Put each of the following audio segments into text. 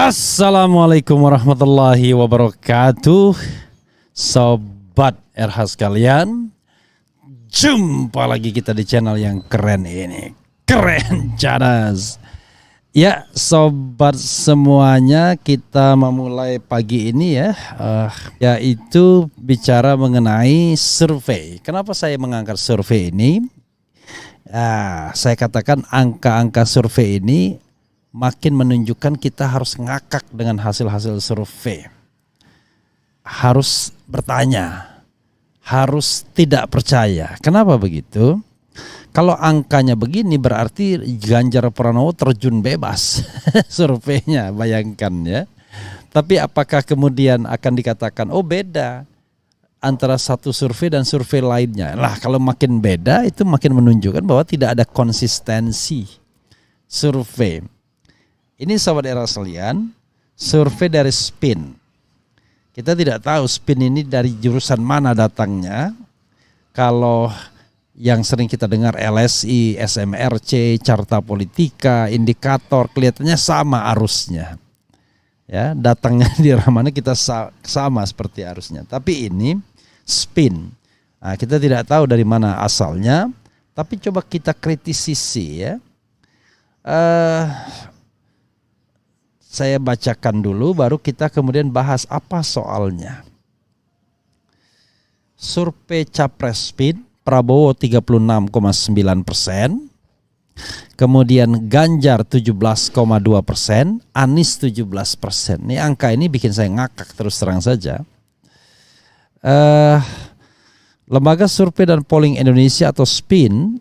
Assalamualaikum warahmatullahi wabarakatuh. Sobat RH sekalian, jumpa lagi kita di channel yang keren ini. Keren cadas. Ya sobat semuanya, kita memulai pagi ini yaitu bicara mengenai survei. Kenapa saya mengangkat survei ini? Saya katakan angka-angka survei ini makin menunjukkan kita harus ngakak dengan hasil-hasil survei. Harus bertanya, harus tidak percaya. Kenapa begitu? Kalau angkanya begini berarti Ganjar Pranowo terjun bebas surveinya, bayangkan ya. Tapi apakah kemudian akan dikatakan, oh beda antara satu survei dan survei lainnya? Lah kalau makin beda itu makin menunjukkan bahwa tidak ada konsistensi survei. Ini sahabat era sekalian, survei dari SPIN. Kita tidak tahu SPIN ini dari jurusan mana datangnya. Kalau yang sering kita dengar LSI, SMRC, Carta Politika, Indikator, kelihatannya sama arusnya. Ya, datangnya di mana kita sama seperti arusnya. Tapi ini SPIN. Nah, kita tidak tahu dari mana asalnya, tapi coba kita kritisisi ya. Saya bacakan dulu baru kita kemudian bahas apa soalnya. Survei Capres SPIN, Prabowo 36,9%, kemudian Ganjar 17,2%, Anies 17%. Ini angka ini bikin saya ngakak terus terang saja. Lembaga Survei dan Polling Indonesia atau SPIN,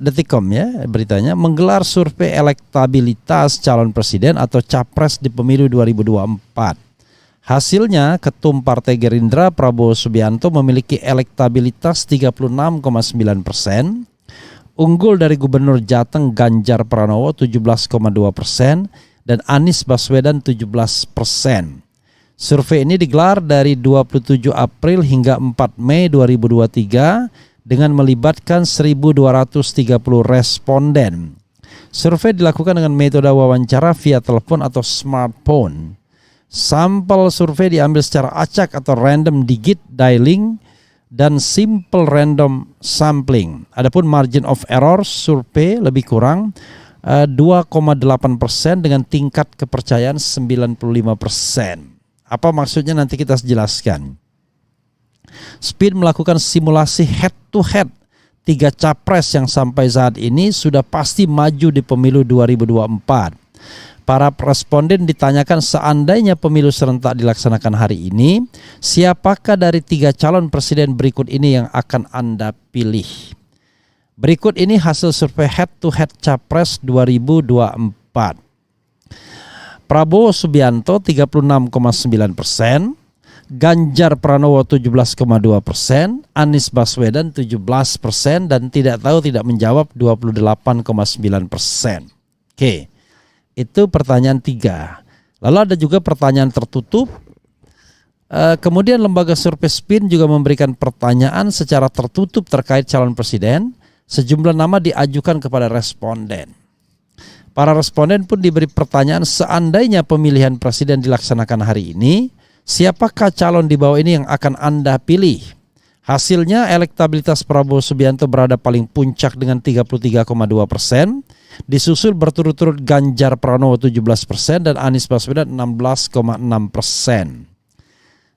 Detikcom ya beritanya, menggelar survei elektabilitas calon presiden atau capres di pemilu 2024. Hasilnya, Ketum Partai Gerindra Prabowo Subianto memiliki elektabilitas 36,9%, unggul dari Gubernur Jateng Ganjar Pranowo 17,2% dan Anies Baswedan 17%. Survei ini digelar dari 27 April hingga 4 Mei 2023 dengan melibatkan 1.230 responden. Survei dilakukan dengan metode wawancara via telepon atau smartphone. Sampel survei diambil secara acak atau random digit dialing dan simple random sampling. Adapun margin of error survei lebih kurang 2,8% dengan tingkat kepercayaan 95%. Apa maksudnya nanti kita jelaskan. SPIN melakukan simulasi head to head 3 capres yang sampai saat ini sudah pasti maju di pemilu 2024. Para responden ditanyakan seandainya pemilu serentak dilaksanakan hari ini, siapakah dari 3 calon presiden berikut ini yang akan Anda pilih? Berikut ini hasil survei head to head capres 2024. Prabowo Subianto 36,9%, Ganjar Pranowo 17,2%, Anies Baswedan 17% dan tidak menjawab 28,9%. Oke, itu pertanyaan 3. Lalu ada juga pertanyaan tertutup. Kemudian lembaga survei SPIN juga memberikan pertanyaan secara tertutup terkait calon presiden. Sejumlah nama diajukan kepada responden. Para responden pun diberi pertanyaan seandainya pemilihan presiden dilaksanakan hari ini, siapakah calon di bawah ini yang akan Anda pilih? Hasilnya elektabilitas Prabowo Subianto berada paling puncak dengan 33,2%, disusul berturut-turut Ganjar Pranowo 17% dan Anies Baswedan 16,6%.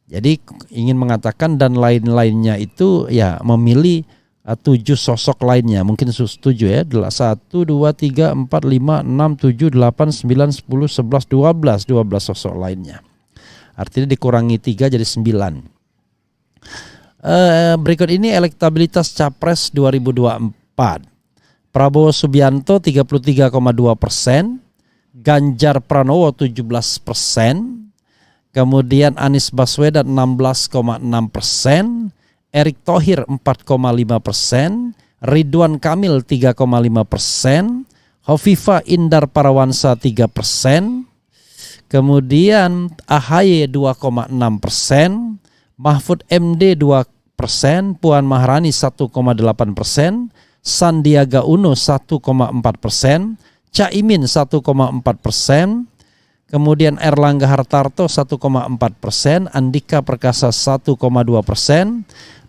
Jadi ingin mengatakan dan lain-lainnya itu ya memilih 7 sosok lainnya, mungkin 7 ya, 1, 2, 3, 4, 5, 6, 7, 8, 9, 10, 11, 12 sosok lainnya. Artinya dikurangi 3 jadi 9. Berikut ini elektabilitas Capres 2024. Prabowo Subianto 33,2%, Ganjar Pranowo 17%, kemudian Anies Baswedan 16,6%, Erick Thohir 4,5%, Ridwan Kamil 3,5%, Hovifah Indar Parawansa 3%, kemudian AHY 2,6%, Mahfud MD 2%, Puan Maharani 1,8%, Sandiaga Uno 1,4%, Caimin 1,4%, kemudian Erlangga Hartarto 1,4%, Andika Perkasa 1,2%,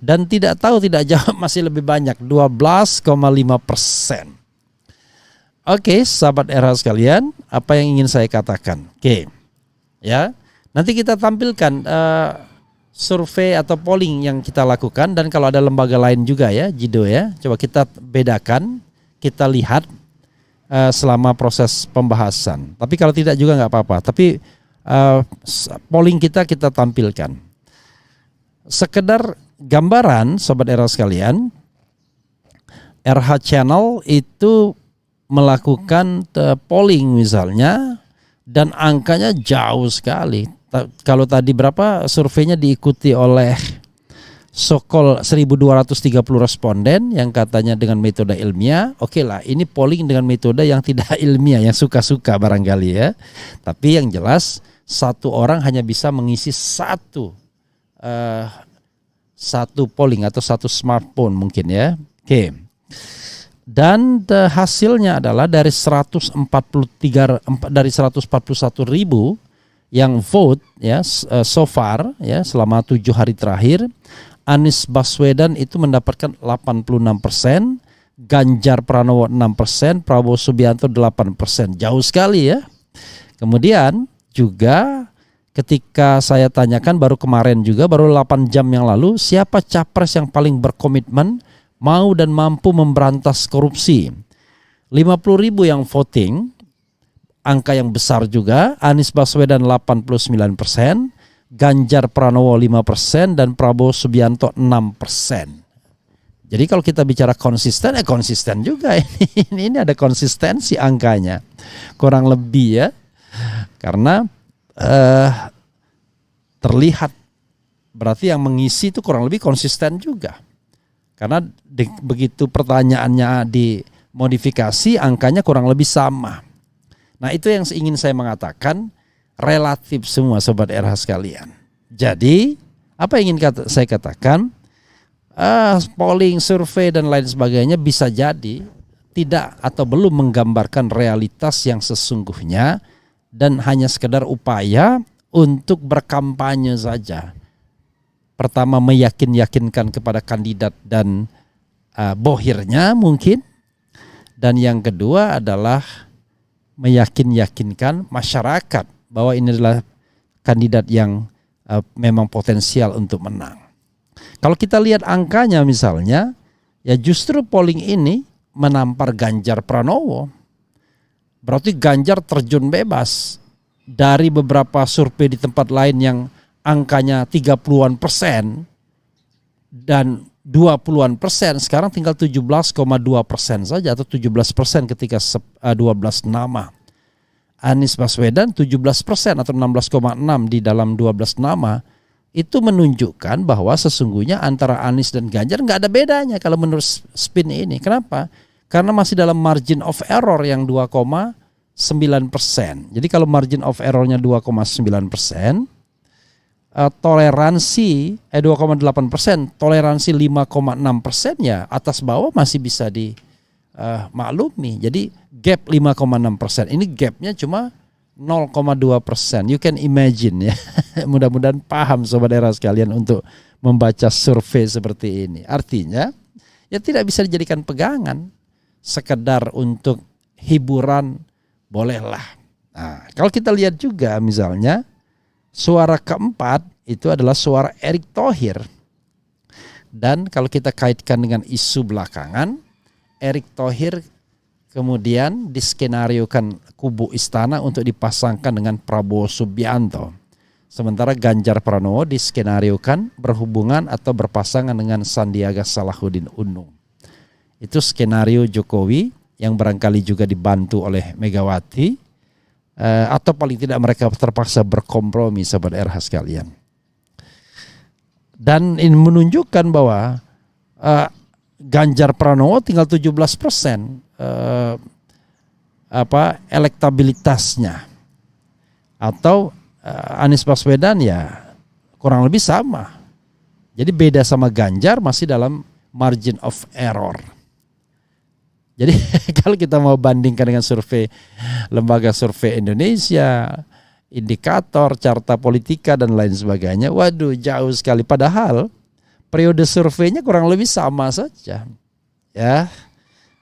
dan tidak tahu tidak jawab masih lebih banyak 12,5%. Oke, sahabat RH sekalian, apa yang ingin saya katakan? Oke, ya, nanti kita tampilkan survei atau polling yang kita lakukan, dan kalau ada lembaga lain juga ya, Jido ya, coba kita bedakan, kita lihat selama proses pembahasan. Tapi kalau tidak juga nggak apa-apa. Tapi polling kita tampilkan. Sekedar gambaran, sobat RH sekalian, RH Channel itu melakukan polling misalnya, dan angkanya jauh sekali. Kalau tadi berapa surveinya diikuti oleh Sokol 1230 responden yang katanya dengan metode ilmiah. Oke lah, ini polling dengan metode yang tidak ilmiah, yang suka-suka barangkali ya. Tapi yang jelas satu orang hanya bisa mengisi satu polling atau satu smartphone mungkin ya. Oke. Dan hasilnya adalah dari 141.000 yang vote ya so far ya selama 7 hari terakhir, Anies Baswedan itu mendapatkan 86%, Ganjar Pranowo 6%, Prabowo Subianto 8%. Jauh sekali ya. Kemudian juga ketika saya tanyakan baru kemarin juga, baru 8 jam yang lalu, siapa capres yang paling berkomitmen mau dan mampu memberantas korupsi. 50.000 yang voting, angka yang besar juga. Anies Baswedan 89%, Ganjar Pranowo 5%, dan Prabowo Subianto 6%. Jadi kalau kita bicara konsisten, konsisten juga ini ada konsistensi angkanya. Kurang lebih ya. Karena terlihat berarti yang mengisi itu kurang lebih konsisten juga. Karena begitu pertanyaannya dimodifikasi, angkanya kurang lebih sama. Nah, itu yang ingin saya mengatakan, relatif semua sobat RH sekalian. Jadi, apa yang ingin saya katakan, polling, survei dan lain sebagainya bisa jadi tidak atau belum menggambarkan realitas yang sesungguhnya, dan hanya sekedar upaya untuk berkampanye saja. Pertama, meyakinkan kepada kandidat dan bohirnya mungkin. Dan yang kedua adalah meyakinkan masyarakat bahwa ini adalah kandidat yang memang potensial untuk menang. Kalau kita lihat angkanya misalnya, ya justru polling ini menampar Ganjar Pranowo. Berarti Ganjar terjun bebas. Dari beberapa survei di tempat lain yang angkanya 30-an% dan 20-an%, sekarang tinggal 17,2% saja atau 17% ketika 12 nama. Anies Baswedan 17% atau 16,6 di dalam 12 nama. Itu menunjukkan bahwa sesungguhnya antara Anies dan Ganjar nggak ada bedanya kalau menurut spin ini. Kenapa? Karena masih dalam margin of error yang 2,9%. Jadi kalau margin of errornya 2,9%, toleransi 2,8%, toleransi 5,6% ya atas bawah masih bisa dimaklumi. Jadi gap 5,6%. Ini gapnya cuma 0,2%. You can imagine ya. Mudah-mudahan paham sobat era sekalian untuk membaca survei seperti ini. Artinya ya tidak bisa dijadikan pegangan. Sekedar untuk hiburan bolehlah. Nah, kalau kita lihat juga misalnya suara keempat itu adalah suara Erick Thohir. Dan kalau kita kaitkan dengan isu belakangan, Erick Thohir kemudian diskenariokan kubu istana untuk dipasangkan dengan Prabowo Subianto. Sementara Ganjar Pranowo diskenariokan berhubungan atau berpasangan dengan Sandiaga Salahuddin Uno. Itu skenario Jokowi yang barangkali juga dibantu oleh Megawati, atau paling tidak mereka terpaksa berkompromi sahabat RH sekalian. Dan ini menunjukkan bahwa Ganjar Pranowo tinggal 17% elektabilitasnya, atau Anies Baswedan ya kurang lebih sama. Jadi beda sama Ganjar masih dalam margin of error. Jadi kalau kita mau bandingkan dengan survei lembaga survei Indonesia, indikator, carta politika dan lain sebagainya. Waduh, jauh sekali. Padahal periode surveinya kurang lebih sama saja. Ya,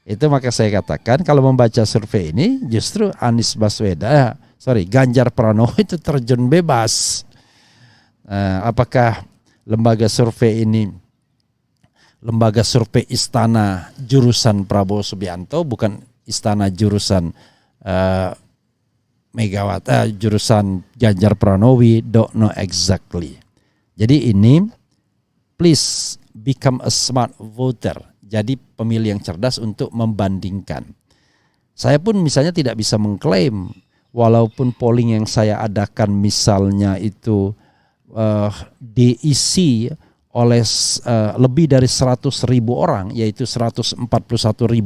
itu maka saya katakan kalau membaca survei ini justru Ganjar Pranowo itu terjun bebas. Apakah lembaga survei ini lembaga survei istana jurusan Prabowo Subianto, bukan istana jurusan Megawati, jurusan Ganjar Pranowo? Don't know exactly. Jadi ini please become a smart voter. Jadi pemilih yang cerdas untuk membandingkan. Saya pun misalnya tidak bisa mengklaim walaupun polling yang saya adakan misalnya itu diisi oleh lebih dari 100.000 orang, yaitu 141.000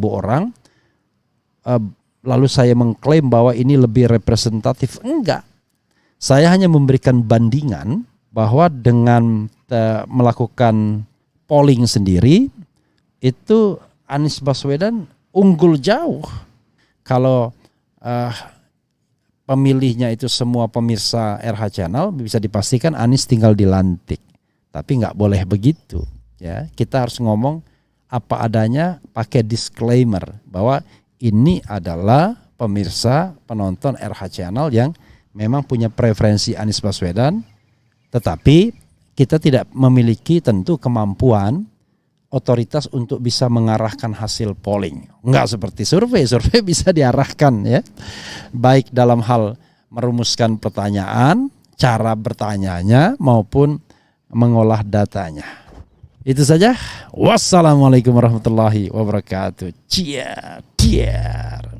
orang, lalu saya mengklaim bahwa ini lebih representatif. Enggak. Saya hanya memberikan bandingan bahwa dengan melakukan polling sendiri, itu Anies Baswedan unggul jauh. Kalau pemilihnya itu semua pemirsa RH Channel, bisa dipastikan Anies tinggal dilantik. Tapi nggak boleh begitu. Ya, kita harus ngomong apa adanya, pakai disclaimer bahwa ini adalah pemirsa penonton RH Channel yang memang punya preferensi Anies Baswedan, tetapi kita tidak memiliki tentu kemampuan otoritas untuk bisa mengarahkan hasil polling. Enggak seperti survei bisa diarahkan ya. Baik dalam hal merumuskan pertanyaan, cara bertanyanya maupun mengolah datanya. Itu saja. Wassalamualaikum warahmatullahi wabarakatuh. Ciar.